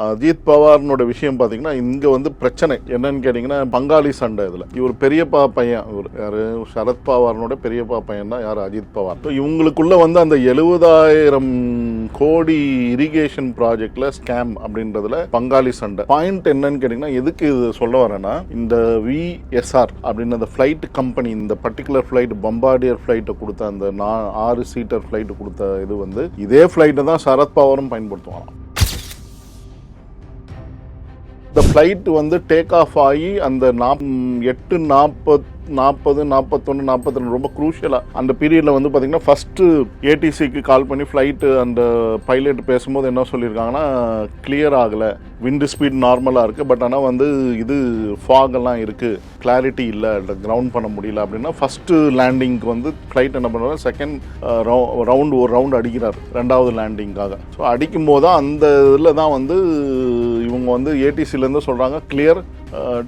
அஜித் பவார்னோட விஷயம் பார்த்தீங்கன்னா இங்கே வந்து பிரச்சனை என்னன்னு கேட்டிங்கன்னா பங்காளி சண்டை. இதில் இவர் பெரியப்பா பையன், இவர் யார் சரத் பவார்னோட பெரியப்பா பையன் தான் யார் அஜித் பவார். இவங்களுக்குள்ள வந்து அந்த 70,000 கோடி இரிகேஷன் ப்ராஜெக்ட்ல ஸ்கேம் அப்படின்றதுல பங்காளி சண்டை. பாயிண்ட் என்னன்னு கேட்டிங்கன்னா எதுக்கு இது சொல்ல வரேன்னா, இந்த விஎஸ்ஆர் அப்படின்னு அந்த ஃப்ளைட் கம்பெனி, இந்த பர்டிகுலர் ஃப்ளைட் பம்பார்டியர் ஃப்ளைட்டை கொடுத்த அந்த 6 சீட்டர் ஃப்ளைட் கொடுத்த இது வந்து இதே ஃப்ளைட்டை தான் சரத் பவாரும் பயன்படுத்துவாங்க. இந்த ஃப்ளைட் வந்து டேக் ஆஃப் ஆகி அந்த 8:40 41 42 ரொம்ப குரூஷியலாக அந்த பீரியடில் வந்து பார்த்தீங்கன்னா ஃபஸ்ட்டு ஏடிசிக்கு கால் பண்ணி ஃப்ளைட்டு அந்த பைலட் பேசும்போது என்ன சொல்லியிருக்காங்கன்னா, கிளியர் ஆகலை, விண்டு ஸ்பீட் நார்மலாக இருக்குது, பட் ஆனால் வந்து இது ஃபாக் எல்லாம் இருக்குது, கிளாரிட்டி இல்லை, கிரவுண்ட் பண்ண முடியல அப்படின்னா ஃபஸ்ட்டு லேண்டிங்க்கு வந்து ஃப்ளைட் என்ன பண்ணுறாரு, செகண்ட் ஒரு ரவுண்டு அடிக்கிறார் ரெண்டாவது லேண்டிங்காக. ஸோ அடிக்கும் போது தான் அந்த இதில் தான் வந்து இவங்க வந்து ஏடிசிலேருந்து சொல்கிறாங்க கிளியர்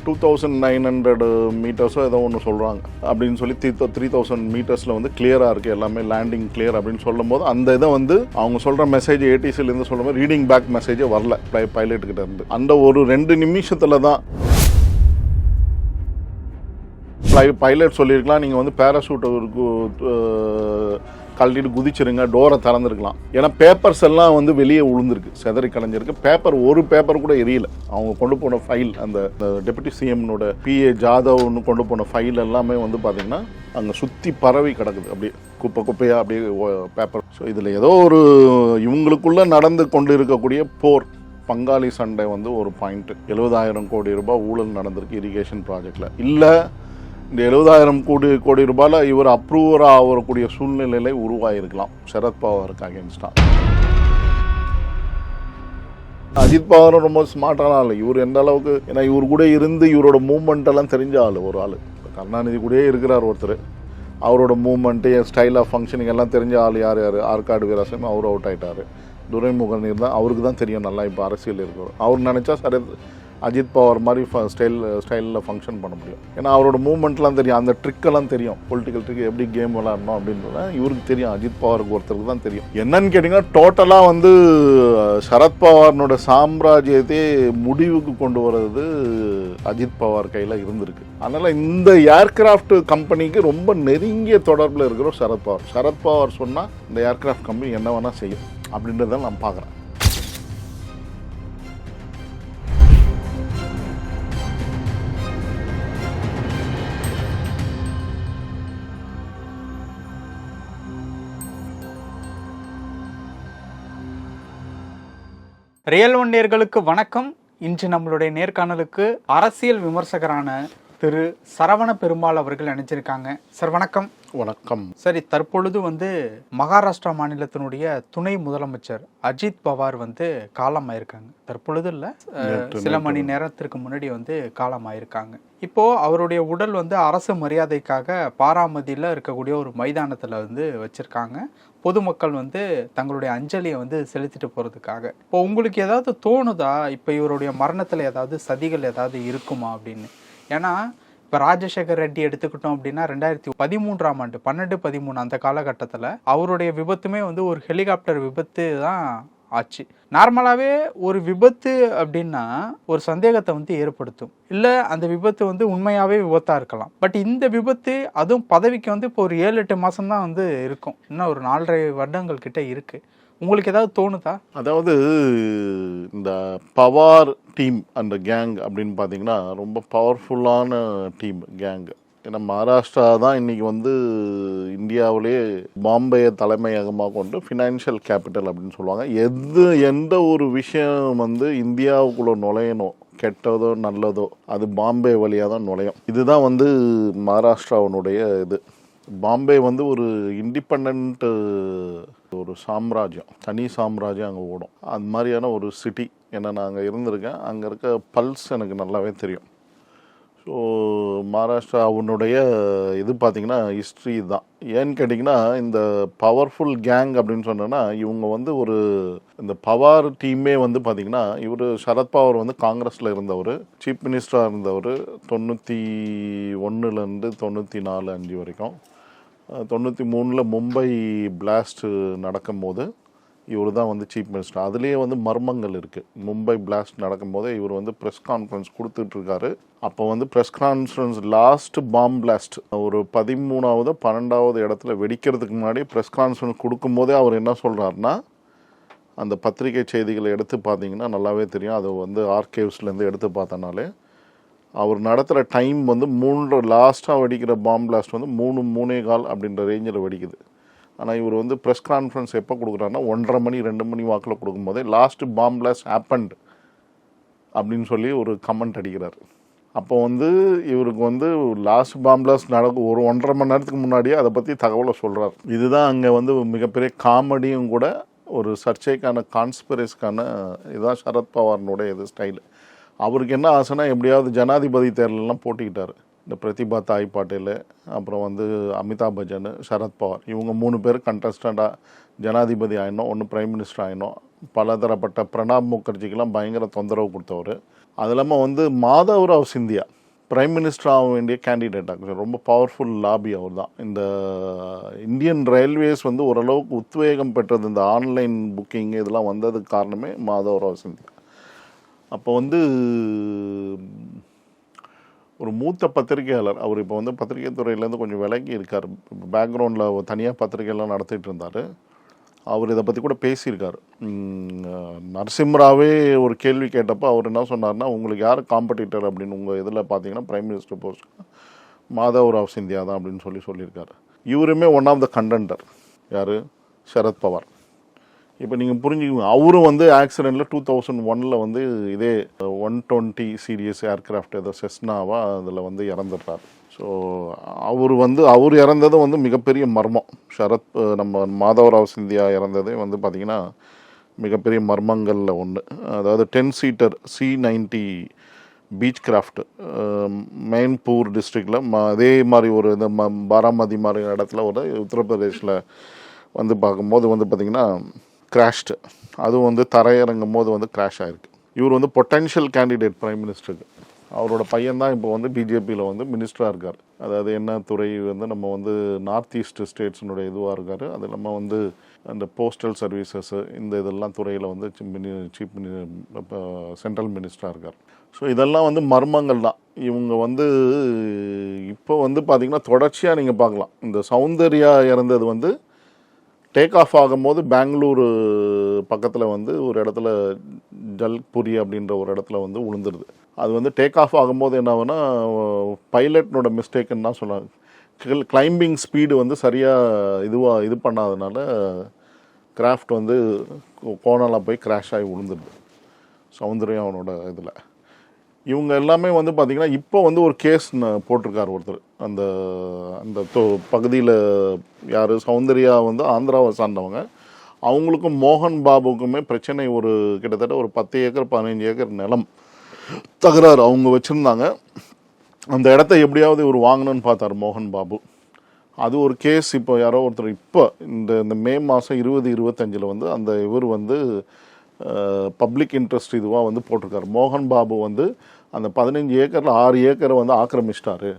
2900 மீட்டர்ஸோ ஏதோ ஒன்று சொல்கிறாங்க அப்படின்னு சொல்லி 3000 மீட்டர்ஸில் வந்து கிளியராக இருக்குது, எல்லாமே லேண்டிங் கிளியர் அப்படின்னு சொல்லும் போது அந்த இதை வந்து அவங்க சொல்கிற மெசேஜ் ஏடிசிலேருந்து சொல்கிற மாதிரி ரீடிங் பேக் மெசேஜே வரல பைலட்டுக்கிட்ட இருந்து. அந்த ஒரு 2 நிமிஷத்தில் தான் பைலட் சொல்லியிருக்கலாம், நீங்கள் வந்து பேராசூட்டை கழட்டிட்டு குதிச்சிருங்க, டோரை திறந்துருக்கலாம். ஏன்னா பேப்பர்ஸ் எல்லாம் வந்து வெளியே விழுந்திருக்கு, செதறி கலைஞ்சிருக்கு. ஒரு பேப்பர் கூட எரியல. அவங்க கொண்டு போன ஃபைல், அந்த டெபுட்டி சிஎம்னோட PA ஜாதவ்னு கொண்டு போன ஃபைல் எல்லாமே வந்து பார்த்தீங்கன்னா அங்கே சுற்றி பரவி கிடக்குது, அப்படியே குப்பையாக அப்படியே பேப்பர். ஸோ இதில் ஏதோ ஒரு இவங்களுக்குள்ளே நடந்து கொண்டு இருக்கக்கூடிய போர், பங்காளி சண்டை வந்து ஒரு பாயிண்ட். 70,000 கோடி ரூபாய் ஊழல் நடந்திருக்கு இரிகேஷன் ப்ராஜெக்டில். இல்லை இந்த 70,000 கோடி ரூபாயில் இவர் அப்ரூவராக ஆகக்கூடிய சூழ்நிலையில உருவாகிருக்கலாம் சரத் பவாருக்கு அகேன்ஸ்டா. அஜித் பவாரும் ரொம்ப ஸ்மார்ட்டான ஆள். இவர் எந்த அளவுக்கு, ஏன்னா இவர் கூட இருந்து இவரோட மூவ்மெண்ட் எல்லாம் தெரிஞ்ச ஆள். ஒரு ஆள் கருணாநிதி கூடயே இருக்கிறார் ஒருத்தர், அவரோட மூவ்மெண்ட்டு ஸ்டைல் ஆஃப் ஃபங்க்ஷனிங் எல்லாம் தெரிஞ்ச ஆள் யார் ஆற்காடு வீராசாமி, அவர் அவுட் ஆகிட்டார். துரைமுகன் இருந்தால் அவருக்கு தான் தெரியும் நல்லா இப்போ அரசியல் இருக்கிறோம். அவர் நினச்சா அஜித் பவார் மாதிரி ஸ்டைலில் ஃபங்க்ஷன் பண்ண முடியும். ஏன்னா அவரோட மூவ்மெண்ட்லாம் தெரியும், அந்த ட்ரிக்கெல்லாம் தெரியும், பொலிட்டிக்கல் ட்ரிக் எப்படி கேம் விளாடணும் அப்படின்றத இவருக்கு தெரியும், அஜித் பவாருக்கு ஒருத்தருக்கு தான் தெரியும். என்னன்னு கேட்டிங்கன்னா டோட்டலாக வந்து சரத் பவார்னோட சாம்ராஜ்யத்தை முடிவுக்கு கொண்டு வர்றது அஜித் பவார் கையில் இருந்திருக்கு. அதனால் இந்த ஏர்கிராஃப்ட் கம்பெனிக்கு ரொம்ப நெருங்கிய தொடர்பில் இருக்கிறோம் சரத் பவார். சரத் பவார் சொன்னால் இந்த ஏர்கிராஃப்ட் கம்பெனி என்ன வேணால் செய்யும் அப்படின்றத நான் பார்க்குறேன். ரியல் ஒன் நேயர்களுக்கு வணக்கம். இன்று நம்மளுடைய நேர்காணலுக்கு அரசியல் விமர்சகரான திரு சரவண பெருமாள் அவர்கள் நினைச்சிருக்காங்க. சார் வணக்கம். வணக்கம். சரி, தற்பொழுது வந்து மகாராஷ்டிரா மாநிலத்தினுடைய துணை முதலமைச்சர் அஜித் பவார் வந்து காலமாயிருக்காங்க. தற்பொழுது இல்லை, சில மணி நேரத்திற்கு முன்னாடி வந்து காலமாயிருக்காங்க. இப்போ அவருடைய உடல் வந்து அரசு மரியாதைக்காக பாராமதியில் இருக்கக்கூடிய ஒரு மைதானத்தில் வந்து வச்சிருக்காங்க. பொதுமக்கள் வந்து தங்களுடைய அஞ்சலியை வந்து செலுத்திட்டு போகிறதுக்காக. இப்போ உங்களுக்கு ஏதாவது தோணுதா, இப்போ இவருடைய மரணத்தில் ஏதாவது சதிகள் ஏதாவது இருக்குமா அப்படின்னு? ஏன்னா இப்போ ராஜசேகர் ரெட்டி எடுத்துக்கிட்டோம் அப்படின்னா 2013ஆம் ஆண்டு 12-13 அந்த காலகட்டத்தில் அவருடைய விபத்துமே வந்து ஒரு ஹெலிகாப்டர் விபத்து தான் ஆச்சு. நார்மலாகவே ஒரு விபத்து அப்படின்னா ஒரு சந்தேகத்தை வந்து ஏற்படுத்தும், இல்லை அந்த விபத்து வந்து உண்மையாகவே விபத்தாக இருக்கலாம். பட் இந்த விபத்து, அதுவும் பதவிக்கு வந்து இப்போ ஒரு 7-8 மாதம் தான் வந்து இருக்கும், இன்னும் ஒரு 4.5 வருடங்கள் கிட்ட இருக்கு. உங்களுக்கு ஏதாவது தோணுதா? அதாவது இந்த பவார் டீம் அந்த கேங் அப்படின்னு பார்த்தீங்கன்னா ரொம்ப பவர்ஃபுல்லான டீம் கேங். ஏன்னா மகாராஷ்டிரா தான் இன்றைக்கி வந்து இந்தியாவிலே பாம்பேயை தலைமையகமாக கொண்டு ஃபினான்ஷியல் கேபிட்டல் அப்படின்னு சொல்லுவாங்க. எந்த ஒரு விஷயம் வந்து இந்தியாவுக்குள்ளே நுழையணும், கெட்டதோ நல்லதோ, அது பாம்பே வழியாக தான் நுழையும். இதுதான் வந்து மகாராஷ்டிராவினுடைய இது. பாம்பே வந்து ஒரு இண்டிபெண்ட் ஒரு சாம்ராஜ்யம், தனி சாம்ராஜ்யம் அங்கே ஓடும். அது மாதிரியான ஒரு சிட்டி. ஏன்னா நான் அங்கே இருந்திருக்கேன், அங்கே இருக்க பல்ஸ் எனக்கு நல்லாவே தெரியும். ஸோ மகாராஷ்டிராவுடைய இது பார்த்திங்கன்னா ஹிஸ்ட்ரி தான். ஏன்னு கேட்டிங்கன்னா இந்த பவர்ஃபுல் கேங் அப்படின்னு சொன்னோன்னா இவங்க வந்து ஒரு இந்த பவார் டீமே வந்து பார்த்திங்கன்னா இவர் சரத்பவார் வந்து காங்கிரஸில் இருந்தவர், சீஃப் மினிஸ்டராக இருந்தவர் 91லேருந்து 94-95 வரைக்கும். 93 மும்பை பிளாஸ்ட் நடக்கும் போது இவர் தான் வந்து சீஃப் மினிஸ்டர். அதுலேயே வந்து மர்மங்கள் இருக்குது. மும்பை பிளாஸ்ட் நடக்கும்போதே இவர் வந்து ப்ரெஸ் கான்ஃபரன்ஸ் கொடுத்துட்ருக்காரு. அப்போ வந்து press conference last bomb blast ஒரு 13வது 12வது இடத்துல வெடிக்கிறதுக்கு முன்னாடி ப்ரெஸ் கான்ஃபரன்ஸ் கொடுக்கும்போதே அவர் என்ன சொல்கிறாருன்னா, அந்த பத்திரிகை செய்திகளை எடுத்து பார்த்தீங்கன்னா நல்லாவே தெரியும். அது வந்து ஆர்கைவ்ஸ்லேருந்து எடுத்து பார்த்தனாலே அவர் நடத்துகிற டைம் வந்து 3 லாஸ்ட்டாக வெடிக்கிற பாம் பிளாஸ்ட் வந்து 3-3:15 அப்படின்ற ரேஞ்சில் வெடிக்குது. ஆனால் இவர் வந்து ப்ரெஸ் கான்ஃபரன்ஸ் எப்போ கொடுக்குறாருன்னா 1:30 மணி 2 மணி வாக்கில் கொடுக்கும்போதே லாஸ்ட்டு பாம் பிளாஸ்ட் ஹேப்பண்ட் அப்படின்னு சொல்லி ஒரு கமெண்ட் அடிக்கிறார். அப்போ வந்து இவருக்கு வந்து லாஸ்ட் பாம் பிளாஸ்ட் நடக்கும் ஒரு 1:30 மணி நேரத்துக்கு முன்னாடியே அதை பற்றி தகவலை சொல்கிறார். இதுதான் அங்கே வந்து மிகப்பெரிய காமெடியும் கூட, ஒரு சர்ச்சைக்கான கான்ஸ்பிரசிக்கான இதுதான் சரத்பவார்னுடைய இது ஸ்டைலு. அவருக்கு என்ன ஆசைனா எப்படியாவது ஜனாதிபதி தேர்தலெலாம் போட்டிக்கிட்டார். இந்த பிரதிபா தாய் பாட்டேல், அப்புறம் வந்து அமிதாப் பச்சன், சரத்பவார், இவங்க 3 பேர் கண்டஸ்டண்ட்டாக ஜனாதிபதி ஆகினோம், ஒன்று பிரைம் மினிஸ்டர் ஆகினோம். பலதரப்பட்ட பிரணாப் முகர்ஜிக்கெலாம் பயங்கர தொந்தரவு கொடுத்தவர். அது இல்லாமல் வந்து மாதவ்ராவ் சிந்தியா பிரைம் மினிஸ்டர் ஆக வேண்டிய கேண்டிடேட்டாக ரொம்ப பவர்ஃபுல் லாபி அவர் தான். இந்த இந்தியன் ரயில்வேஸ் வந்து ஓரளவுக்கு உத்வேகம் பெற்றது இந்த ஆன்லைன் புக்கிங் இதெல்லாம் வந்ததுக்கு காரணமே மாதவ்ராவ் சிந்தியா. அப்போ வந்து ஒரு மூத்த பத்திரிகையாளர் அவர். இப்போ வந்து பத்திரிகை துறையிலேருந்து கொஞ்சம் விலகி இருக்கார். பேக்ரவுண்டில் தனியாக பத்திரிகைலாம் நடத்திட்டு இருந்தார். அவர் இதை பற்றி கூட பேசியிருக்கார். நரசிம்மராவே ஒரு கேள்வி கேட்டப்போ அவர் என்ன சொன்னார்னா, உங்களுக்கு யார் காம்படிட்டர் அப்படின்னு உங்கள் இதில் பார்த்தீங்கன்னா prime minister post Madhavrao Scindia தான் அப்படின்னு சொல்லியிருக்காரு. இவருமே ஒன் ஆஃப் த கண்டெண்டர். யார்? சரத்பவார். இப்போ நீங்கள் புரிஞ்சுக்கோங்க, அவரும் வந்து ஆக்சிடெண்ட்டில் 2001 வந்து இதே 120 சீரியஸ் ஏர்க்ராஃப்ட் ஏதோ செஸ்னாவா அதில் வந்து இறந்துடுறார். ஸோ அவர் இறந்தது வந்து மிகப்பெரிய மர்மம். நம்ம மாதவராவ் சிந்தியா இறந்ததே வந்து பார்த்திங்கன்னா மிகப்பெரிய மர்மங்களில் ஒன்று. அதாவது 10 சீட்டர் C-90 பீச் கிராஃப்ட் மெயின்பூர் டிஸ்ட்ரிக்டில் அதே மாதிரி ஒரு இந்த பாராமதி மாதிரி இடத்துல ஒரு உத்தரப்பிரதேஷில் வந்து பார்க்கும்போது வந்து பார்த்திங்கன்னா கிராஷ்டு. அதுவும் வந்து தரையிறங்கும் போது வந்து கிராஷ் ஆகிருக்கு. இவர் வந்து பொட்டென்ஷியல் கேண்டிடேட் பிரைம் மினிஸ்டருக்கு. அவரோட பையன்தான் இப்போ வந்து பிஜேபியில் வந்து மினிஸ்டராக இருக்கார். அதாவது என்ன துறை வந்து நம்ம வந்து நார்த் ஈஸ்ட் ஸ்டேட்ஸினுடைய இதுவாக இருக்கார். அது இல்லாமல் வந்து அந்த போஸ்டல் சர்வீசஸ்ஸு இந்த இதெல்லாம் துறையில் வந்து சீஃப் சென்ட்ரல் மினிஸ்டராக இருக்கார். ஸோ இதெல்லாம் வந்து மர்மங்கள் தான். இவங்க வந்து இப்போ வந்து பார்த்திங்கன்னா தொடர்ச்சியாக நீங்கள் பார்க்கலாம். இந்த சௌந்தர்யா இறந்தது வந்து டேக் ஆஃப் ஆகும்போது பெங்களூரு பக்கத்தில் வந்து ஒரு இடத்துல ஜல்புரி அப்படின்ற ஒரு இடத்துல வந்து விழுந்துருது. அது வந்து டேக் ஆஃப் ஆகும்போது என்ன ஆகுனா பைலட்னோட மிஸ்டேக்குன்னு தான் சொன்னாங்க. கிளைம்பிங் ஸ்பீடு வந்து சரியாக இது பண்ணாதனால கிராஃப்ட் வந்து கோணலாக போய் கிராஷ் ஆகி விழுந்துருது சௌந்தர்யா அவனோட இதில். இவங்க எல்லாமே வந்து பார்த்திங்கன்னா இப்போ வந்து ஒரு கேஸ் போட்டிருக்கார் ஒருத்தர். அந்த அந்த பகுதியில் யார்? சௌந்தர்யா வந்து ஆந்திராவை சார்ந்தவங்க. அவங்களுக்கும் மோகன் பாபுக்குமே பிரச்சனை. ஒரு கிட்டத்தட்ட ஒரு 10 ஏக்கர் 15 ஏக்கர் நிலம் தகராறு அவங்க வச்சுருந்தாங்க. அந்த இடத்த எப்படியாவது இவர் வாங்கணும்னு பார்த்தார் மோகன் பாபு. அது ஒரு கேஸ். இப்போ யாரோ ஒருத்தர் இப்போ இந்த மே மாதம் 2025 வந்து அந்த இவர் வந்து பப்ளிக் இன்ட்ரெஸ்ட் இதுவாக வந்து போட்டிருக்காரு. மோகன் பாபு வந்து அந்த 15 ஏக்கரில் 6 ஏக்கரை வந்து ஆக்கிரமிச்சிட்டாரு,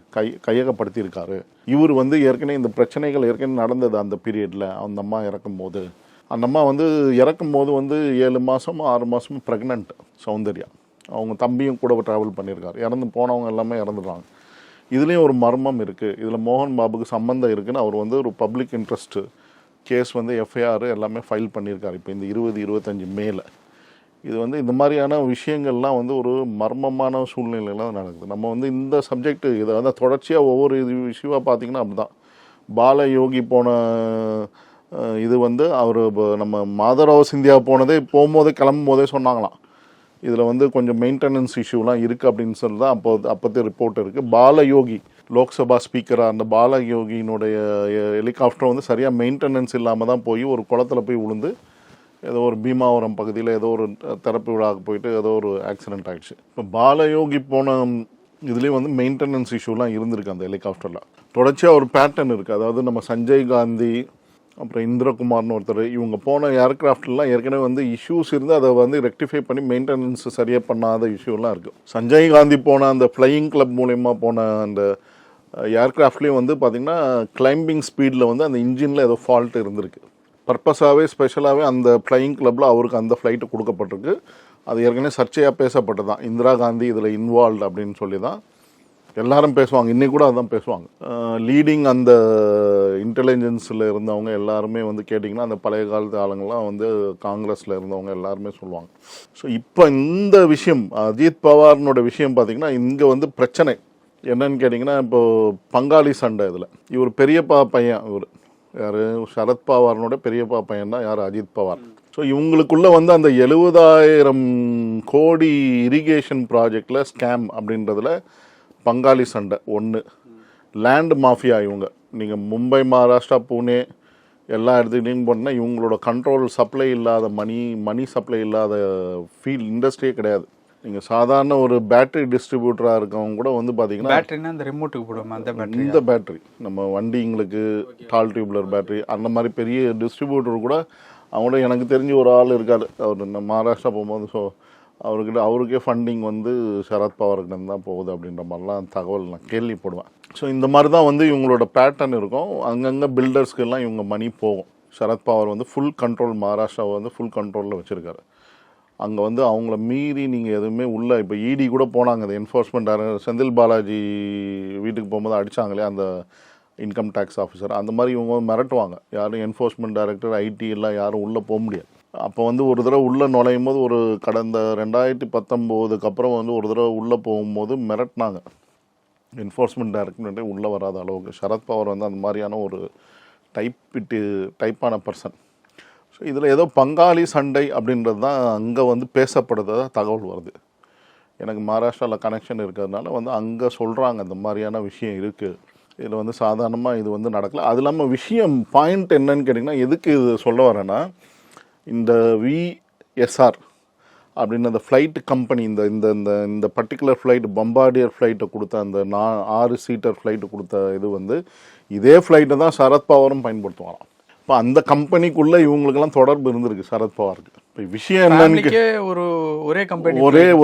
கையகப்படுத்தியிருக்காரு. இவர் வந்து ஏற்கனவே இந்த பிரச்சனைகள் ஏற்கனவே நடந்தது அந்த பீரியடில். அந்த அம்மா இறக்கும்போது அந்த அம்மா வந்து இறக்கும்போது வந்து 7 மாதமோ 6 மாதமோ ப்ரெக்னென்ட் சௌந்தர்யா. அவங்க தம்பியும் கூட ட்ராவல் பண்ணியிருக்காரு. இறந்து போனவங்க எல்லாமே இறந்துடுறாங்க. இதுலேயும் ஒரு மர்மம் இருக்குது. இதில் மோகன் பாபுக்கு சம்மந்தம் இருக்குதுன்னு அவர் வந்து ஒரு பப்ளிக் இன்ட்ரெஸ்ட்டு கேஸ் வந்து எஃப்ஐஆர் எல்லாமே ஃபைல் பண்ணியிருக்காரு இப்போ இந்த 2025 மேல. இது வந்து இந்த மாதிரியான விஷயங்கள்லாம் வந்து ஒரு மர்மமான சூழ்நிலையில் நடக்குது. நம்ம வந்து இந்த சப்ஜெக்ட் இதை வந்து தொடர்ச்சியாக ஒவ்வொரு இஷ்யூவாக பார்த்திங்கன்னா அப்படி தான். பாலயோகி போன இது வந்து அவர் நம்ம மாதவராவ் சிந்தியா போகும்போதே கிளம்பும் போதே சொன்னாங்களாம், இதில் வந்து கொஞ்சம் மெயின்டெனன்ஸ் இஷ்யூலாம் இருக்குது அப்படின்னு சொல்லி தான் அப்போதே ரிப்போர்ட் இருக்குது. பாலயோகி லோக்சபா ஸ்பீக்கராக அந்த பாலயோகியினுடைய ஹெலிகாப்டர் வந்து சரியாக மெயின்டெனன்ஸ் இல்லாமல் தான் போய் ஒரு குளத்தில் போய் விழுந்து ஏதோ ஒரு பீமாவரம் பகுதியில் ஏதோ ஒரு தெரப்பி விழாவுக்கு போயிட்டு ஏதோ ஒரு ஆக்சிடென்ட் ஆகிடுச்சு. இப்போ பாலயோகி போன இதுலேயும் வந்து மெயின்டெனன்ஸ் இஷ்யூலாம் இருந்திருக்கு அந்த ஹெலிகாப்டரில். தொடர்ச்சியாக ஒரு பேட்டர்ன் இருக்குது. அதாவது நம்ம சஞ்சய் காந்தி அப்புறம் இந்திரகுமார்னு ஒருத்தர் இவங்க போன ஏர்க்ராஃப்ட்லாம் ஏற்கனவே வந்து இஷ்யூஸ் இருந்து அதை வந்து ரெக்டிஃபை பண்ணி மெயின்டெனன்ஸ் சரியாக பண்ணாத இஷ்யூலாம் இருக்குது. சஞ்சய் காந்தி போன அந்த ஃப்ளையிங் கிளப் மூலயமா போன அந்த ஏர்க்ராஃப்ட்லேயும் வந்து பார்த்திங்கன்னா கிளைம்பிங் ஸ்பீடில் வந்து அந்த இன்ஜினில் ஏதோ ஃபால்ட் இருந்திருக்கு. பர்பஸாகவே ஸ்பெஷலாகவே அந்த ஃப்ளையிங் கிளப்பில் அவருக்கு அந்த ஃப்ளைட்டு கொடுக்கப்பட்டிருக்கு. அது ஏற்கனவே சர்ச்சையாக பேசப்பட்டது தான். இந்திரா காந்தி இதில் இன்வால்வ் அப்படின்னு சொல்லி தான் எல்லாரும் பேசுவாங்க. இன்றைக்கி கூட அதுதான் பேசுவாங்க. லீடிங் அந்த இன்டெலிஜென்ஸில் இருந்தவங்க எல்லாருமே வந்து கேட்டிங்கன்னா அந்த பழைய காலத்து ஆளுங்கள்லாம் வந்து காங்கிரஸில் இருந்தவங்க எல்லாருமே சொல்லுவாங்க. ஸோ இப்போ இந்த விஷயம் அஜித் பவார்னோட விஷயம் பார்த்திங்கன்னா இங்கே வந்து பிரச்சனை என்னன்னு கேட்டிங்கன்னா, இப்போது பங்காளி சண்டை. இதில் இவர் பெரியப்பா பையன், இவர் யார் சரத் பவார்னோட பெரியப்பா பையன் தான் யார் அஜித் பவார். ஸோ இவங்களுக்குள்ளே வந்து அந்த 70,000 கோடி இரிகேஷன் ப்ராஜெக்டில் ஸ்கேம் அப்படின்றதுல பங்காளி சண்டை ஒன்று. லேண்ட் மாஃபியா இவங்க. நீங்கள் மும்பை, மகாராஷ்டிரா, பூனே எல்லா இடத்துலையும் போனால் இவங்களோட கண்ட்ரோல் சப்ளை இல்லாத மணி சப்ளை இல்லாத ஃபீல்ட் இண்டஸ்ட்ரியே கிடையாது. நீங்கள் சாதாரண ஒரு பேட்டரி டிஸ்ட்ரிபியூட்டராக இருக்கவங்க கூட வந்து பார்த்தீங்கன்னா பேட்டரினா அந்த ரிமோட்டுக்கு போடுவோம் இந்த பேட்டரி நம்ம வண்டிங்களுக்கு டால் டியூப்லர் பேட்டரி அந்த மாதிரி பெரிய டிஸ்ட்ரிபியூட்டர் கூட அவங்களோட எனக்கு தெரிஞ்ச ஒரு ஆள் இருக்கார். அவர் நம்ம மகாராஷ்டிரா போகும்போது ஸோ அவருக்கே ஃபண்டிங் வந்து சரத் பவார்கிட்ட தான் போகுது அப்படின்ற மாதிரிலாம் தகவல் நான் கேள்விப்படுவேன். ஸோ இந்த மாதிரி தான் வந்து இவங்களோட பேட்டர்ன் இருக்கும். அங்கங்கே பில்டர்ஸ்க்கெல்லாம் இவங்க மணி போகும். சரத் பவார் வந்து ஃபுல் கண்ட்ரோல் மகாராஷ்டிராவை வந்து ஃபுல் கண்ட்ரோலில் வச்சுருக்காரு. அங்கே வந்து அவங்கள மீறி நீங்கள் எதுவுமே உள்ளே இப்போ இடி கூட போனாங்க. அந்த என்ஃபோர்ஸ்மெண்ட் செந்தில் பாலாஜி வீட்டுக்கு போகும்போது அடித்தாங்களே அந்த இன்கம் டேக்ஸ் ஆஃபீஸர், அந்த மாதிரி இவங்க மிரட்டுவாங்க. யாரும் என்ஃபோர்ஸ்மெண்ட் டைரக்டர் ஐடி எல்லாம் யாரும் உள்ளே போக முடியாது. அப்போ வந்து ஒரு தடவை உள்ளே நுழையும் போது ஒரு கடந்த 2019 அப்புறம் வந்து ஒரு தடவை உள்ளே போகும்போது மிரட்டினாங்க. என்ஃபோர்ஸ்மெண்ட் டைரக்டர்கிட்டே உள்ளே வராத அளவுக்கு. சரத் பவார் வந்து அந்த மாதிரியான ஒரு டைப்பான பர்சன். ஸோ இதில் ஏதோ பங்காளி சண்டை அப்படின்றது தான் அங்கே வந்து பேசப்படுறதா தகவல் வருது. எனக்கு மகாராஷ்டிராவில் கனெக்ஷன் இருக்கிறதுனால வந்து அங்கே சொல்கிறாங்க இந்த மாதிரியான விஷயம் இருக்குது. இதில் வந்து சாதாரணமாக இது வந்து நடக்கல. அது இல்லாமல் விஷயம் பாயிண்ட் என்னன்னு கேட்டிங்கன்னா, எதுக்கு இது சொல்ல வரேன்னா, இந்த விஎஸ்ஆர் அப்படின்னு அந்த ஃப்ளைட் கம்பெனி இந்த இந்த இந்த இந்த பர்டிகுலர் ஃப்ளைட் பம்பார்டியர் ஃப்ளைட்டை கொடுத்த அந்த 6 சீட்டர் ஃப்ளைட்டு கொடுத்த இது வந்து இதே ஃப்ளைட்டை தான் சரத் பவாரும் பயன்படுத்துவாராம். இப்போ அந்த கம்பெனிக்குள்ளே இவங்களுக்கெல்லாம் தொடர்பு இருந்திருக்கு சரத் பவாருக்கு. இப்போ விஷயம் என்னன்னு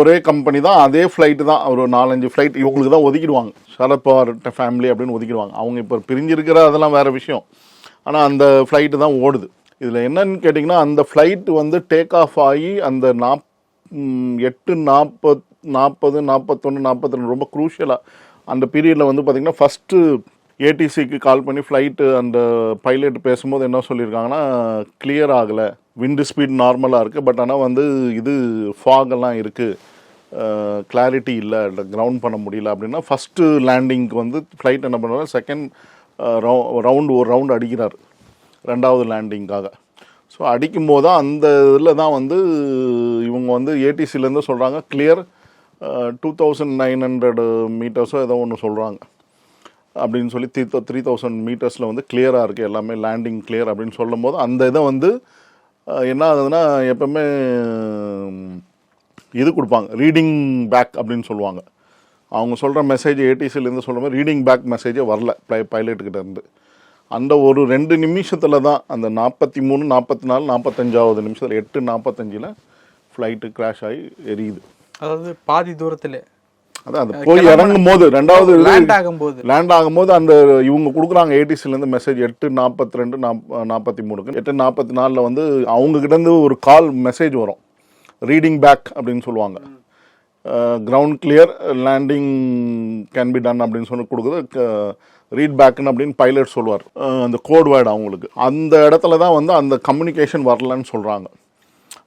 ஒரே கம்பெனி தான், அதே ஃப்ளைட்டு தான். ஒரு 4-5 ஃப்ளைட் இவங்களுக்கு தான் ஒதுக்கிடுவாங்க. சரத் பவார் ஃபேமிலி அப்படின்னு ஒதுக்கிடுவாங்க. அவங்க இப்போ பிரிஞ்சிருக்கிற அதெல்லாம் வேறு விஷயம். ஆனால் அந்த ஃப்ளைட்டு தான் ஓடுது. இதில் என்னன்னு கேட்டிங்கன்னா, அந்த ஃப்ளைட்டு வந்து டேக் ஆஃப் ஆகி அந்த 8:40, 41, 42 ரொம்ப குரூஷியலாக அந்த பீரியடில் வந்து பார்த்திங்கன்னா ஃபஸ்ட்டு ஏடிசிக்கு கால் பண்ணி ஃப்ளைட்டு அந்த பைலட் பேசும்போது என்ன சொல்லியிருக்காங்கன்னா, கிளியர் ஆகலை, விண்டு ஸ்பீட் நார்மலாக இருக்குது, பட் ஆனால் வந்து இது ஃபாகெல்லாம் இருக்குது, கிளாரிட்டி இல்லை, கிரவுண்ட் பண்ண முடியல அப்படின்னா ஃபஸ்ட்டு லேண்டிங்க்கு வந்து ஃப்ளைட் என்ன பண்ணுறாரு, செகண்ட் ஒரு ரவுண்டு அடிக்கிறார் 2வது லேண்டிங்காக. ஸோ அடிக்கும்போது தான் அந்த இதில் தான் வந்து இவங்க வந்து ஏடிசிலேருந்து சொல்கிறாங்க கிளியர் 2900 மீட்டர்ஸோ ஏதோ ஒன்று சொல்கிறாங்க அப்படின்னு சொல்லி 3000 மீட்டர்ஸில் வந்து கிளியராக இருக்குது, எல்லாமே லேண்டிங் கிளியர் அப்படின்னு சொல்லும் போது அந்த இதை வந்து என்ன ஆகுதுன்னா, எப்பவுமே இது கொடுப்பாங்க, ரீடிங் பேக் அப்படின்னு சொல்லுவாங்க. அவங்க சொல்கிற மெசேஜ் ஏடிசிலேருந்து சொல்கிற மாதிரி ரீடிங் பேக் மெசேஜே வரல பைலட்டுக்கிட்ட இருந்து. அந்த ஒரு 2 நிமிஷத்தில் தான் அந்த 43, 44, 45வது நிமிஷத்தில் 8:45 ஃப்ளைட்டு கிராஷ் ஆகி எரியுது. அதாவது பாதி தூரத்தில் அதான் அது போய் இறங்கும் போது 2வது லேண்ட் ஆகும்போது அந்த இவங்க கொடுக்குறாங்க ஏடிசிலேருந்து மெசேஜ் 8:42, 43, 8:44 வந்து அவங்ககிட்டேருந்து ஒரு கால் மெசேஜ் வரும், ரீடிங் பேக் அப்படின்னு சொல்லுவாங்க. Ground clear, landing can be done அப்படின்னு சொல்லி கொடுக்குது, ரீட் பேக்குன்னு அப்படின்னு பைலட் சொல்லுவார். அந்த கோட் வேர்டு அவங்களுக்கு அந்த இடத்துல தான் வந்து அந்த கம்யூனிகேஷன் வரலன்னு சொல்கிறாங்க.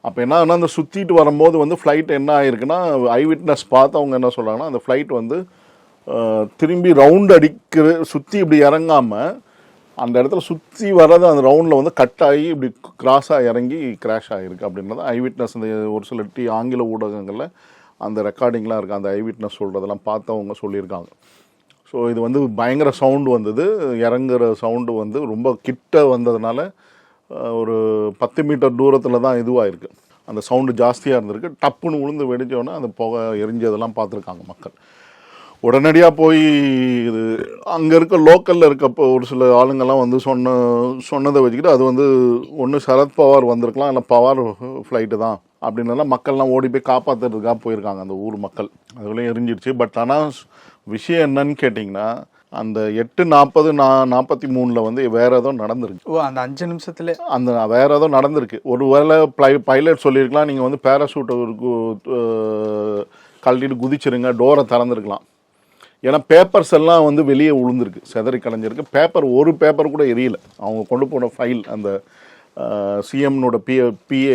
அப்போ என்ன ஆகுனா, அந்த சுற்றிட்டு வரும்போது வந்து ஃப்ளைட் என்ன ஆகிருக்குன்னா, ஐ விட்னஸ் பார்த்து அவங்க என்ன சொல்கிறாங்கன்னா, அந்த ஃப்ளைட் வந்து திரும்பி ரவுண்டு அடிக்கிற சுற்றி இப்படி இறங்காமல் அந்த இடத்துல சுற்றி வர்றது அந்த ரவுண்டில் வந்து கட் ஆகி இப்படி கிராஸாக இறங்கி கிராஷ் ஆகிருக்கு அப்படின்றது ஐ விட்னஸ். இந்த ஒரு சில ஆங்கில ஊடகங்களில் அந்த ரெக்கார்டிங்லாம் இருக்குது, அந்த ஐ விட்னஸ் சொல்கிறதெல்லாம் பார்த்தவங்க சொல்லியிருக்காங்க. ஸோ இது வந்து பயங்கர சவுண்டு வந்தது, இறங்குற சவுண்டு வந்து ரொம்ப கிட்ட வந்ததுனால ஒரு 10 மீட்டர் தூரத்தில் தான் இதுவாகிருக்கு, அந்த சவுண்டு ஜாஸ்தியாக இருந்திருக்கு. டப்புன்னு உளுந்து வெடித்தோடனே அந்த புகை எரிஞ்சதெல்லாம் பார்த்துருக்காங்க மக்கள். உடனடியாக போய் இது அங்கே இருக்க லோக்கலில் இருக்கப்போ ஒரு சில ஆளுங்கள்லாம் வந்து சொன்னதை வச்சுக்கிட்டு அது வந்து ஒன்று சரத் பவார் வந்திருக்கலாம், இல்லை பவார் ஃப்ளைட்டு தான் அப்படின்னால மக்கள்லாம் ஓடி போய் காப்பாற்றுறதுக்காக போயிருக்காங்க அந்த ஊர் மக்கள். அதுக்குள்ளேயும் எரிஞ்சிடுச்சு. பட் ஆனால் விஷயம் என்னன்னு கேட்டிங்கன்னா, அந்த 8:40 43 வந்து வேற ஏதோ நடந்திருக்கு. ஓ, அந்த 5 நிமிஷத்துல அந்த வேற ஏதோ நடந்திருக்கு. ஒரு வேளை பைலட் சொல்லியிருக்கலாம், நீங்கள் வந்து பேராஷூட்டை கழட்டிட்டு குதிச்சிருங்க, டோரை திறந்துருக்கலாம். ஏன்னா பேப்பர்ஸ் எல்லாம் வந்து வெளியே விழுந்திருக்கு, செதறி கலைஞ்சிருக்கு. ஒரு பேப்பர் கூட எரியல. அவங்க கொண்டு போன ஃபைல், அந்த சிஎம்னோட பிஏ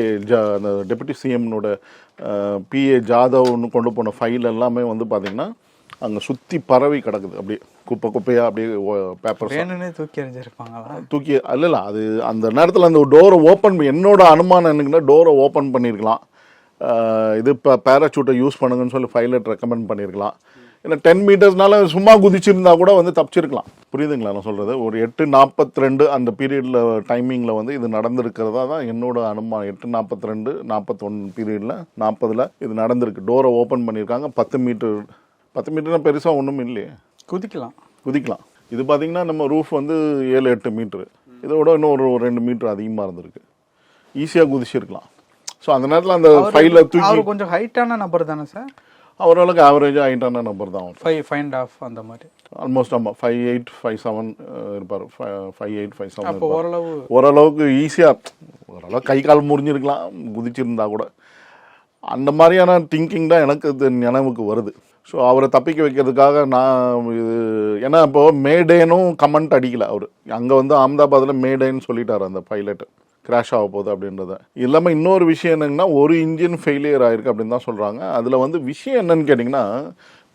அந்த டெபுட்டி சிஎம்னோட பிஏ ஜாதவ்னு கொண்டு போன ஃபைல் எல்லாமே வந்து பார்த்திங்கன்னா அங்கே சுற்றி பரவி கிடக்குது. அப்படியே குப்பையாக அப்படியே பேப்பர் தூக்கி எறிஞ்சிருப்பாங்களா? தூக்கி இல்லை, அது அந்த நேரத்தில் அந்த டோரை ஓப்பன், என்னோட அனுமானம் என்னங்கன்னா டோரை ஓப்பன் பண்ணியிருக்கலாம். இது இப்போ பேராசூட்டை யூஸ் பண்ணுங்கன்னு சொல்லி பைலட் ரெக்கமெண்ட் பண்ணியிருக்கலாம். ஏன்னா 10 மீட்டர்ஸ்னால சும்மா குதிச்சிருந்தா கூட வந்து தப்பிச்சிருக்கலாம். புரியுதுங்களா நான் சொல்கிறது? ஒரு 8:42 அந்த பீரியடில் டைமிங்கில் வந்து இது நடந்திருக்கிறதா தான் என்னோட அனுமானம். 8:42 41 பீரியடில் 40 இது நடந்திருக்கு. டோரை ஓப்பன் பண்ணியிருக்காங்க. 10 மீட்டர்னா பெருசாக ஒன்றும் இல்லையே, குதிக்கலாம். இது பார்த்தீங்கன்னா நம்ம ரூஃப் வந்து 7-8 மீட்ரு, இதோட இன்னும் ஒரு 2 மீட்டர் அதிகமாக இருந்திருக்கு. ஈஸியாக குதிச்சிருக்கலாம். ஸோ அந்த நேரத்தில் அந்த ஃபைல தூக்கி, கொஞ்சம் ஹைட்டான நபர் தானே சார்? அவரளவுக்கு ஆவரேஜாக ஹைட்டான நம்பர் தான். 5.5 அந்த மாதிரி ஆல்மோஸ்ட். ஆமாம், 5'8", 5'7" இருப்பார். 5'8", 5'7" ஓரளவுக்கு ஈஸியாக, ஓரளவு கை கால் முறிஞ்சிருக்கலாம் குதிச்சிருந்தா கூட. அந்த மாதிரியான திங்கிங் தான் எனக்கு இது நினைவுக்கு வருது. ஸோ அவரை தப்பிக்க வைக்கிறதுக்காக நான் இது, ஏன்னா இப்போது மேடேனும் கமெண்ட் அடிக்கலை அவர். அங்கே வந்து அகமதாபாத்தில் மேடேன்னு சொல்லிட்டார் அந்த பைலட்டு, கிராஷ் ஆக போகுது அப்படின்றத. இல்லாமல் இன்னொரு விஷயம் என்னங்கன்னா, ஒரு இன்ஜின் ஃபெயிலியர் ஆகிருக்கு அப்படின்னு தான் சொல்கிறாங்க. அதில் வந்து விஷயம் என்னன்னு கேட்டிங்கன்னா,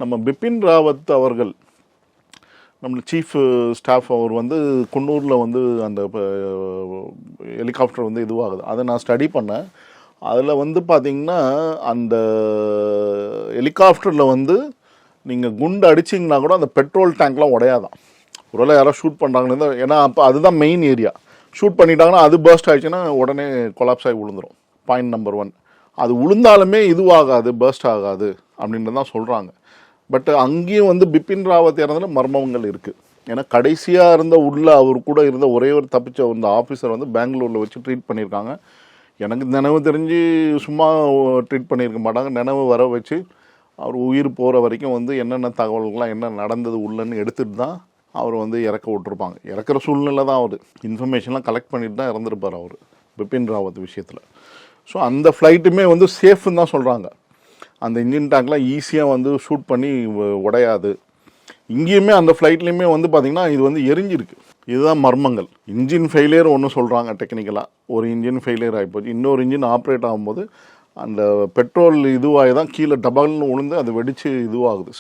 நம்ம பிபின் ராவத் அவர்கள், நம்ம சீஃப் ஸ்டாஃப், அவர் வந்து குன்னூரில் வந்து அந்த ஹெலிகாப்டர் வந்து இதுவாகுது, அதை நான் ஸ்டடி பண்ணேன். அதில் வந்து பார்த்திங்கன்னா அந்த ஹெலிகாப்டரில் வந்து நீங்கள் குண்டு அடிச்சிங்கன்னா கூட அந்த பெட்ரோல் டேங்க்லாம் உடையாதான். ஒருவேளை யாரோ ஷூட் பண்ணுறாங்கன்னு, ஏன்னா அப்போ அதுதான் மெயின் ஏரியா. ஷூட் பண்ணிட்டாங்கன்னா அது பர்ஸ்ட் ஆகிடுச்சுன்னா உடனே கொலாப்ஸ் ஆகி விழுந்துடும். Point number 1. அது விழுந்தாலுமே இதுவாகாது, பர்ஸ்ட் ஆகாது அப்படின்றது தான் சொல்கிறாங்க. பட் அங்கேயும் வந்து பிபின் ராவத் இறந்ததில் மர்மங்கள் இருக்குது. ஏன்னா கடைசியாக இருந்த உள்ள அவர் கூட இருந்த ஒரே ஒரு தப்பிச்ச அந்த ஆஃபீஸர் வந்து பெங்களூரில் வச்சு ட்ரீட் பண்ணியிருக்காங்க. எனக்கு நினைவு தெரிஞ்சு சும்மா ட்ரீட் பண்ணியிருக்க மாட்டாங்க. நினைவு வர வச்சு அவர் உயிர் போகிற வரைக்கும் வந்து என்னென்ன தகவல்கள்லாம் என்ன நடந்தது உள்ளன்னு எடுத்துகிட்டு தான் அவர் வந்து இறக்க விட்டுருப்பாங்க. இறக்குற சூழ்நிலை தான் அவர் இன்ஃபர்மேஷன்லாம் கலெக்ட் பண்ணிட்டு தான் இறந்துருப்பார் அவர் பிபின் ராவத் விஷயத்தில். ஸோ அந்த ஃப்ளைட்டுமே வந்து சேஃப்னு தான் சொல்கிறாங்க. அந்த இன்ஜின் டேங்க்லாம் ஈஸியாக வந்து ஷூட் பண்ணி உடையாது. இங்கேயுமே அந்த ஃப்ளைட்லேயுமே வந்து பார்த்திங்கன்னா இது வந்து எரிஞ்சிருக்கு. இதுதான் மர்மங்கள். இன்ஜின் ஃபெயிலியர் ஒன்று சொல்கிறாங்க டெக்னிக்கலாக, ஒரு இன்ஜின் ஃபெயிலியர் ஆகிப்போச்சு. இன்னொரு இன்ஜின் ஆப்ரேட் ஆகும்போது அந்த பெட்ரோல் இதுவாகி தான் கீழே டபல்னு விழுந்து அது வெடித்து இதுவாகுது.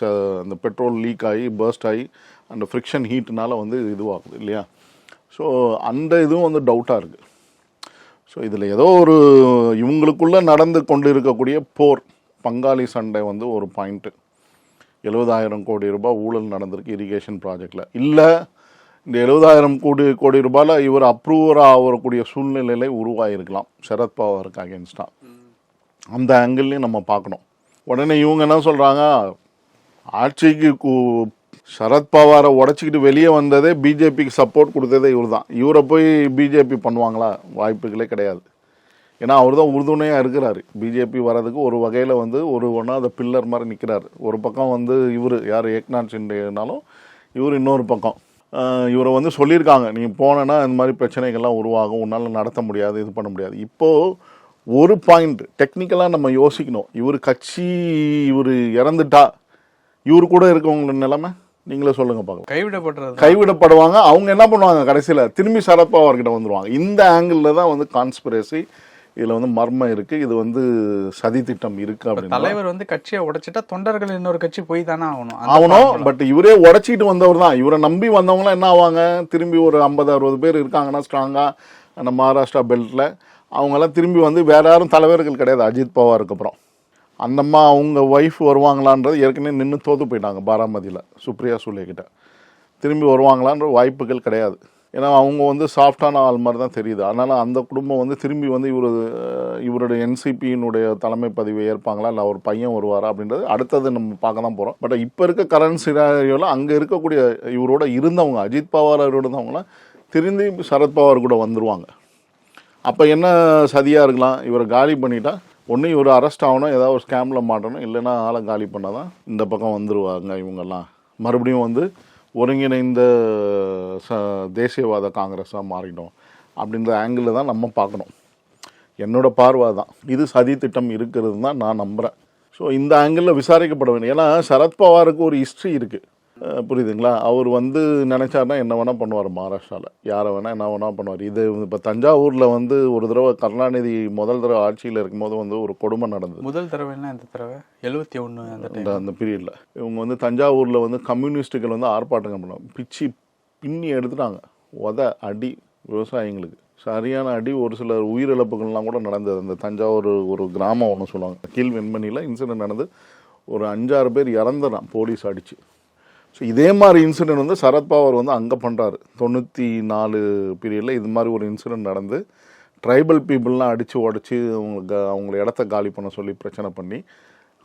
அந்த பெட்ரோல் லீக் ஆகி பர்ஸ்ட் ஆகி அந்த ஃப்ரிக்ஷன் ஹீட்னால வந்து இதுவாகுது இல்லையா. ஸோ அந்த இதுவும் வந்து டவுட்டாக இருக்குது. ஸோ இதில் ஏதோ ஒரு இவங்களுக்குள்ளே நடந்து கொண்டு இருக்கக்கூடிய போர், பங்காளி சண்டை வந்து ஒரு பாயிண்ட்டு. 70,000 கோடி ரூபாய் ஊழல் நடந்திருக்கு இரிகேஷன் ப்ராஜெக்டில். இல்லை இந்த 70,000 கோடி ரூபாயில் இவர் அப்ரூவராக ஆகக்கூடிய சூழ்நிலையிலே உருவாகிருக்கலாம் சரத்பவாருக்கு அகேன்ஸ்டாக. அந்த ஆங்கிள்லையும் நம்ம பார்க்கணும். உடனே இவங்க என்ன சொல்கிறாங்க, ஆட்சிக்கு சரத்பவாரை உடச்சிக்கிட்டு வெளியே வந்ததே பிஜேபிக்கு சப்போர்ட் கொடுத்ததே இவர் தான். இவரை போய் பிஜேபி பண்ணுவாங்களா? வாய்ப்புகளே கிடையாது. ஏன்னா அவர் தான் உறுதுணையாக இருக்கிறாரு. பிஜேபி வர்றதுக்கு ஒரு வகையில் வந்து ஒன்றா அந்த பில்லர் மாதிரி நிற்கிறாரு. ஒரு பக்கம் வந்து இவர் யார் ஏக்நாத் ஷிண்டேனாலும் இவர் இன்னொரு பக்கம். இவரை வந்து சொல்லியிருக்காங்க, நீ போனேன்னா இந்த மாதிரி பிரச்சனைகள்லாம் உருவாகும், உன்னால் நடத்த முடியாது, இது பண்ண முடியாது. இப்போது ஒரு பாயிண்ட் டெக்னிக்கலாக நம்ம யோசிக்கணும். இவர் இறந்துட்டா இவர் கூட இருக்கவங்களோட நிலைமை நீங்களே சொல்லுங்கள் பார்க்கலாம். கைவிடப்படுவாங்க. அவங்க என்ன பண்ணுவாங்க, கடைசியில் திரும்பி சரத்பவார்கிட்ட வந்துடுவாங்க. இந்த ஆங்கிளில் தான் வந்து கான்ஸ்பிரசி, இதில் வந்து மர்மம் இருக்குது. இது வந்து சதி திட்டம் இருக்குது அப்படின்னு. தலைவர் வந்து கட்சியை உடைச்சிட்டா தொண்டர்கள் இன்னொரு கட்சி போய் தானே ஆகணும். பட் இவரே உடைச்சிட்டு வந்தவர் தான். இவரை நம்பி வந்தவங்களாம் என்ன ஆவாங்க, திரும்பி ஒரு 50-60 பேர் இருக்காங்கன்னா ஸ்ட்ராங்காக அந்த மகாராஷ்டிரா பெல்ட்டில், அவங்கெல்லாம் திரும்பி வந்து வேறு யாரும் தலைவர்கள் கிடையாது அஜித் பவாருக்கு அப்புறம். அந்தம்மா அவங்க ஒய்ஃப் வருவாங்களான்றது ஏற்கனவே நின்று தோற்று போயிட்டாங்க பாராமதியில் சுப்ரியா சூலே கிட்ட. திரும்பி வருவாங்களான்ற வாய்ப்புகள் கிடையாது. ஏன்னா அவங்க வந்து சாஃப்டான ஆள் மாதிரி தான் தெரியுது. அதனால் அந்த குடும்பம் வந்து திரும்பி வந்து இவருடைய என்சிபியினுடைய தலைமை பதவியை ஏற்பாங்களா, இல்லை அவர் பையன் வருவாரா அப்படின்றது அடுத்தது நம்ம பார்க்க தான் போகிறோம். பட் இப்போ இருக்க கரண்ட் சினாரியோவில் அங்கே இருக்கக்கூடிய இவரோட இருந்தவங்க, அஜித் பவார் இருந்தவங்களாம் திரும்பி சரத்பவார் கூட வந்துடுவாங்க. அப்போ என்ன சதியாக இருக்கலாம், இவரை காலி பண்ணிட்டா ஒன்று இவர் அரெஸ்ட் ஆகணும், ஏதாவது ஒரு ஸ்கேமில் மாட்டணும், இல்லைன்னா ஆளை காலி பண்ணால் தான் இந்த பக்கம் வந்துடுவாங்க இவங்கெல்லாம். மறுபடியும் வந்து ஒருங்கிணைந்த தேசியவாத காங்கிரஸாக மாறிடும் அப்படின்ற ஆங்கிளில் தான் நம்ம பார்க்கணும். என்னோட பார்வை தான். இது சதி திட்டம் இருக்கிறது தான் நான் நம்புகிறேன். ஸோ இந்த ஆங்கிளில் விசாரிக்கப்பட வேண்டும். ஏன்னா சரத்பவாருக்கு ஒரு ஹிஸ்ட்ரி இருக்குது, புரியுதுங்களா? அவர் வந்து நினச்சாருன்னா என்ன வேணால் பண்ணுவார். மகாராஷ்டிராவில் யாரை வேணால் என்ன வேணால் பண்ணுவார். இது இப்போ தஞ்சாவூரில் வந்து ஒரு தடவை கருணாநிதி முதல் தடவை ஆட்சியில் இருக்கும்போது வந்து ஒரு கொடுமை நடந்தது. முதல் தடவைன்னா இந்த தடவை 71 அந்த பீரியடில் இவங்க வந்து தஞ்சாவூரில் வந்து கம்யூனிஸ்ட்டுகள் வந்து ஆர்ப்பாட்டம் பண்ணுவாங்க. பிச்சு பின்னி எடுத்துட்டாங்க. அடி விவசாயிங்களுக்கு சரியான அடி. ஒரு சில உயிரிழப்புகள்லாம் கூட நடந்தது. அந்த தஞ்சாவூர் ஒரு கிராமம் ஒன்று சொல்லுவாங்க, கீழ் வெண்மணியில் இன்சிடென்ட் நடந்து ஒரு 5-6 பேர் இறந்துறான் போலீஸ் அடித்து. ஸோ இதே மாதிரி இன்சிடென்ட் வந்து சரத்பவார் வந்து அங்கே பண்ணுறாரு. 94 பீரியடில் இது மாதிரி ஒரு இன்சிடென்ட் நடந்து ட்ரைபல் பீப்புளெலாம் அடித்து உடச்சி அவங்கள இடத்த காலி பண்ண சொல்லி பிரச்சனை பண்ணி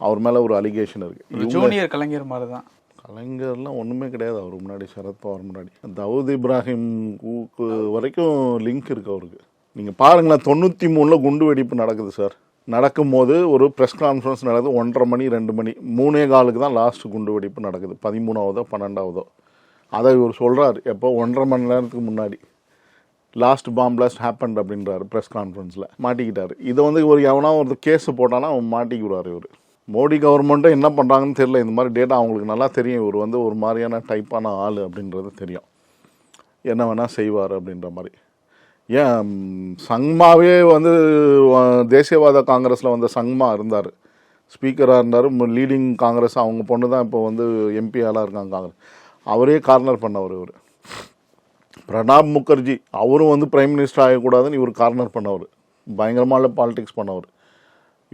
அவர் மேலே ஒரு அலிகேஷன் இருக்குது. ஜூனியர் கலைஞர் மாதிரி தான். கலைஞர்லாம் ஒன்றுமே கிடையாது அவர் முன்னாடி, சரத்பவார் முன்னாடி. தாவூத் இப்ராஹிம் வரைக்கும் லிங்க் இருக்குது அவருக்கு. நீங்கள் பாருங்களேன், 93 குண்டு வெடிப்பு நடக்குது சார். நடக்கும்போது ஒரு ப்ரெஸ் கான்ஃபரன்ஸ் நடக்குது 1:30 மணி 2 மணி 3:15 தான் லாஸ்ட் குண்டு வெடிப்பு நடக்குது. 13ஆவதோ 12ஆவதோ அதை இவர் சொல்கிறார். எப்போ 1:30 மணி நேரத்துக்கு முன்னாடி லாஸ்ட் பாம் பிளாஸ்ட் ஹேப்பன்ட் அப்படின்றாரு ப்ரெஸ் கான்ஃபரன்ஸில். மாட்டிக்கிட்டார். இதை வந்து ஒரு எவனா ஒரு கேஸு போட்டானா அவன் மாட்டிக்கிறார். இவர் மோடி கவர்மெண்ட்டும் என்ன பண்ணுறாங்கன்னு தெரியல. இந்த மாதிரி டேட்டா அவங்களுக்கு நல்லா தெரியும். இவர் வந்து ஒரு மாதிரியான டைப்பான ஆள் அப்படின்றது தெரியும். என்ன வேணால் செய்வார் அப்படின்ற மாதிரி. ஏன் சங்மாவே வந்து தேசியவாத காங்கிரஸில் வந்து சங்மா இருந்தார், ஸ்பீக்கராக இருந்தார், லீடிங் காங்கிரஸ். அவங்க பொண்ணு தான் இப்போ வந்து எம்பியாலாம் இருக்காங்க காங்கிரஸ். அவரே கார்னர் பண்ணவர். இவர் பிரணாப் முகர்ஜி அவரும் வந்து பிரைம் மினிஸ்டர் ஆகக்கூடாதுன்னு இவர் கார்னர் பண்ணவர். பயங்கரமான பாலிடிக்ஸ் பண்ணவர்.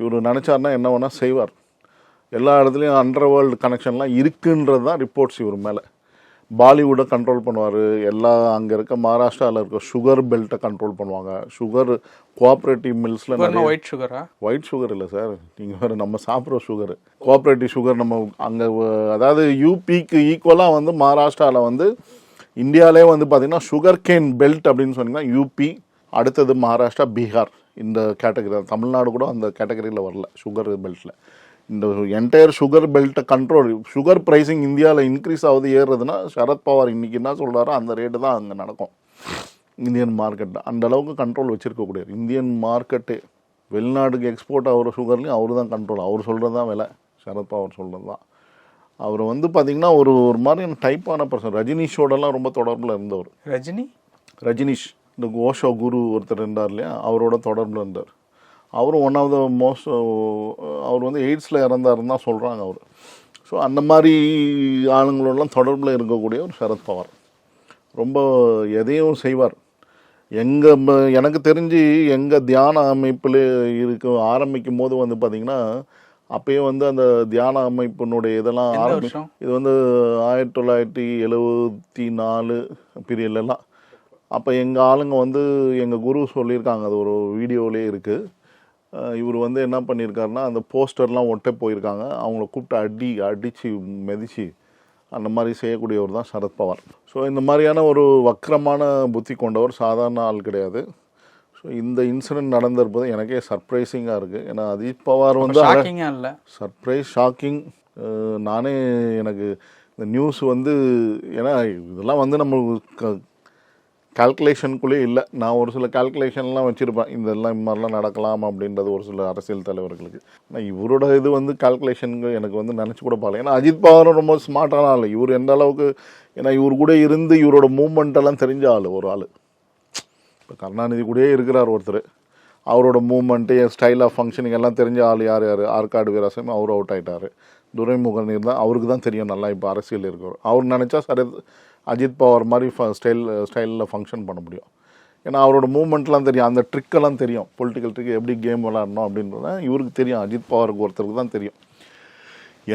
இவர் நினச்சார்னா என்ன வேணால் செய்வார். எல்லா இடத்துலையும் அண்டர் வேர்ல்டு கனெக்ஷன்லாம் இருக்குன்றது தான் ரிப்போர்ட்ஸ் இவர் மேலே. பாலிவுட்டை கண்ட்ரோல் பண்ணுவார். எல்லா அங்கே இருக்க மகாராஷ்டிராவில் இருக்க சுகர் பெல்ட்டை கண்ட்ரோல் பண்ணுவாங்க. சுகர் கோஆப்ரேட்டிவ் மில்ஸில் ஒயிட் சுகரா? ஒயிட் சுகர் இல்லை சார், நீங்கள் வேறு நம்ம சாப்பிட்ற சுகர் கோஆப்ரேட்டிவ் சுகர். நம்ம அங்கே அதாவது யூபிக்கு ஈக்குவலாக வந்து மகாராஷ்டிராவில் வந்து இந்தியாவிலே வந்து பார்த்திங்கன்னா சுகர் கேன் பெல்ட் அப்படின்னு சொன்னிங்கன்னா யூபி, அடுத்தது மகாராஷ்டிரா, பீகார். இந்த கேட்டகரி. தமிழ்நாடு கூட அந்த கேட்டகரியில் வரல சுகர் பெல்ட்டில். இந்த என்டையர் சுகர் பெல்ட்டை கண்ட்ரோல். சுகர் ப்ரைஸிங் இந்தியாவில் இன்க்ரீஸ் ஆகுது, ஏறுறதுன்னா சரத்பவார் இன்றைக்கி என்ன சொல்கிறாரோ அந்த ரேட்டு தான் அங்கே நடக்கும் இந்தியன் மார்க்கெட்டில். அந்த அளவுக்கு கண்ட்ரோல் வச்சுருக்கக்கூடியது இந்தியன் மார்க்கெட்டு. வெளிநாட்டுக்கு எக்ஸ்போர்ட் ஆகிற சுகர்லேயும் அவர் தான் கண்ட்ரோல். அவர் சொல்கிறது தான் விலை, சரத்பவார் சொல்கிறது தான். அவர் வந்து பார்த்திங்கன்னா ஒரு மாதிரியான டைப்பான பர்சன். ரஜினிஷோடலாம் ரொம்ப தொடர்பில் இருந்தவர். ரஜினிஷ் இந்த ஓஷோ குரு ஒருத்தர் இருந்தார் இல்லையா, அவரோட தொடர்பில் இருந்தார். அவரும் ஒன் ஆஃப் த மோஸ்ட், அவர் வந்து எய்ட்ஸில் இறந்தாருன்னு தான் சொல்கிறாங்க அவர். ஸோ அந்த மாதிரி ஆளுங்களோடலாம் தொடர்பில் இருக்கக்கூடிய ஒரு சரத்பவார். ரொம்ப எதையும் செய்வார். எனக்கு தெரிஞ்சு எங்கள் தியான அமைப்பில் ஆரம்பிக்கும் போது வந்து பார்த்திங்கன்னா அப்பயே வந்து அந்த தியான அமைப்பினுடைய இதெல்லாம் இது வந்து 1974 பீரியட்லலாம். அப்போ எங்கள் ஆளுங்க வந்து எங்கள் குரு சொல்லியிருக்காங்க, அது ஒரு வீடியோவிலே இருக்குது. இவர் வந்து என்ன பண்ணியிருக்காருன்னா அந்த போஸ்டர்லாம் ஒட்ட போயிருக்காங்க. அவங்கள கூப்பிட்டு அடித்து மிதித்து அந்த மாதிரி செய்யக்கூடியவர் தான் சரத்பவார். ஸோ இந்த மாதிரியான ஒரு வக்கரமான புத்தி கொண்டவர், சாதாரண ஆள் கிடையாது. ஸோ இந்த இன்சிடென்ட் நடந்திருப்பது எனக்கே சர்ப்ரைசிங்காக இருக்குது. ஏன்னா அஜித் பவார் வந்து சர்ப்ரைஸ் ஷாக்கிங். நானே எனக்கு இந்த நியூஸ் வந்து ஏன்னா இதெல்லாம் வந்து நம்ம கால்குலேஷனுக்குள்ளே இல்லை. நான் ஒரு சில கால்குலேஷன்லாம் வச்சுருப்பேன், இதெல்லாம் இந்த மாதிரிலாம் நடக்கலாம் அப்படின்றது ஒரு சில அரசியல் தலைவர்களுக்கு. ஆனால் இவரோட இது வந்து கால்குலேஷனுக்கு எனக்கு வந்து நினச்சி கூட பார்க்கல. ஏன்னா அஜித் பவாரும் ரொம்ப ஸ்மார்ட்டான ஆள். இவர் எந்த அளவுக்கு, ஏன்னா இவர் கூட இருந்து இவரோட மூமெண்ட்டெல்லாம் தெரிஞ்ச ஆள் ஒரு ஆள். இப்போ கருணாநிதி கூடயே இருக்கிறார் ஒருத்தர். அவரோட மூமெண்ட்டு, ஸ்டைல் ஆஃப் ஃபங்க்ஷனிங் எல்லாம் தெரிஞ்ச ஆள் யார் ஆற்காடு வீராசாமி. அவர் அவுட் ஆகிட்டார். துரைமுகன் இருந்தால் அவருக்கு தான் தெரியும் நல்லா இப்போ அரசியல் இருக்கிறவர். அவர் நினச்சா சரி அஜித் பவார் மாதிரி ஸ்டைலில் ஃபங்க்ஷன் பண்ண முடியும். ஏன்னா அவரோட மூமெண்ட்லாம் தெரியும், அந்த ட்ரிக்கெல்லாம் தெரியும், பொலிட்டிக்கல் ட்ரிக் எப்படி கேம் விளாடணும் அப்படின்றத இவருக்கு தெரியும். அஜித் பவாருக்கு ஒருத்தருக்கு தான் தெரியும்.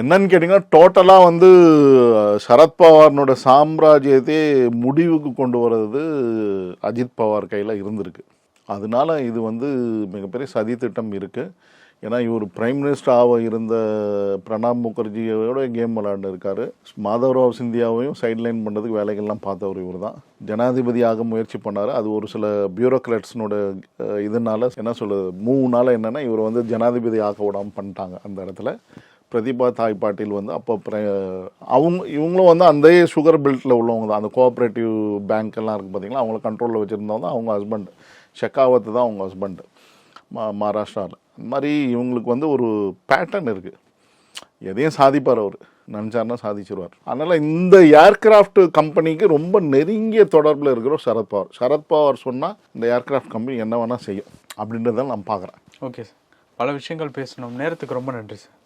என்னன்னு கேட்டிங்கன்னா டோட்டலாக வந்து சரத்பவார்னோட சாம்ராஜ்யத்தையே முடிவுக்கு கொண்டு வர்றது அஜித் பவார் கையில் இருந்திருக்கு. அதனால இது வந்து மிகப்பெரிய சதி திட்டம் இருக்குது. ஏன்னா இவர் பிரைம் மினிஸ்டராக இருந்த பிரணாப் முகர்ஜியோட கேம் விளையாண்டு இருக்கார். மாதவராவ் சிந்தியாவையும் சைட்லைன் பண்ணுறதுக்கு வேலைகள்லாம் பார்த்தவர் இவர் தான். ஜனாதிபதியாக முயற்சி பண்ணார். அது ஒரு சில பியூரோக்ராட்ஸினோட இதனால என்ன சொல்லுது மூவ்னால என்னென்னா இவர் வந்து ஜனாதிபதி ஆக்க விடாமல் பண்ணிட்டாங்க அந்த இடத்துல. பிரதிபா தாய் பாட்டீல் வந்து அப்போ இவங்களும் வந்து அந்த சுகர் பெல்ட்டில் உள்ளவங்க தான். அந்த கோஆப்ரேட்டிவ் பேங்க் எல்லாம் இருக்குது பார்த்தீங்களா, அவங்கள கண்ட்ரோலில் வச்சுருந்தவங்க தான் அவங்க ஹஸ்பண்ட். ஷெகாவத் தான் அவங்க ஹஸ்பண்ட் மகாராஷ்டிராவில். அந்த மாதிரி இவங்களுக்கு வந்து ஒரு பேட்டர்ன் இருக்குது. எதையும் சாதிப்பார் அவர், நினச்சாருன்னா சாதிச்சிருவார். அதனால் இந்த ஏர்கிராஃப்ட் கம்பெனிக்கு ரொம்ப நெருங்கிய தொடர்பில் இருக்கிற சரத்பவார். சரத்பவார் சொன்னால் இந்த ஏர்கிராஃப்ட் கம்பெனி என்ன வேணால் செய்யும் அப்படின்றத நான் பார்க்குறேன். ஓகே சார், பல விஷயங்கள் பேசணும். நேரத்துக்கு ரொம்ப நன்றி சார்.